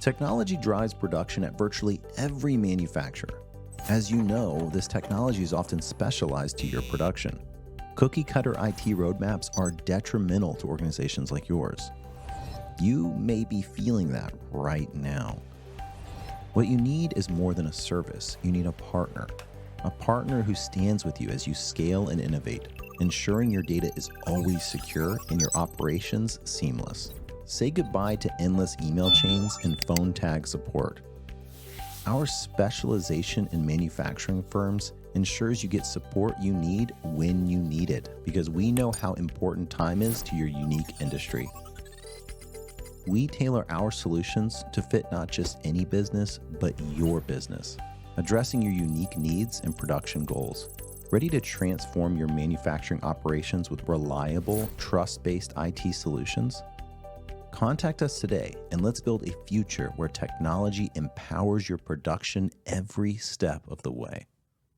Technology drives production at virtually every manufacturer. As you know, this technology is often specialized to your production. Cookie cutter IT roadmaps are detrimental to organizations like yours. You may be feeling that right now. What you need is more than a service. You need a partner who stands with you as you scale and innovate, ensuring your data is always secure and your operations seamless. Say goodbye to endless email chains and phone tag support. Our specialization in manufacturing firms ensures you get support you need when you need it, because we know how important time is to your unique industry. We tailor our solutions to fit not just any business, but your business, addressing your unique needs and production goals. Ready to transform your manufacturing operations with reliable, trust-based IT solutions? Contact us today and let's build a future where technology empowers your production every step of the way.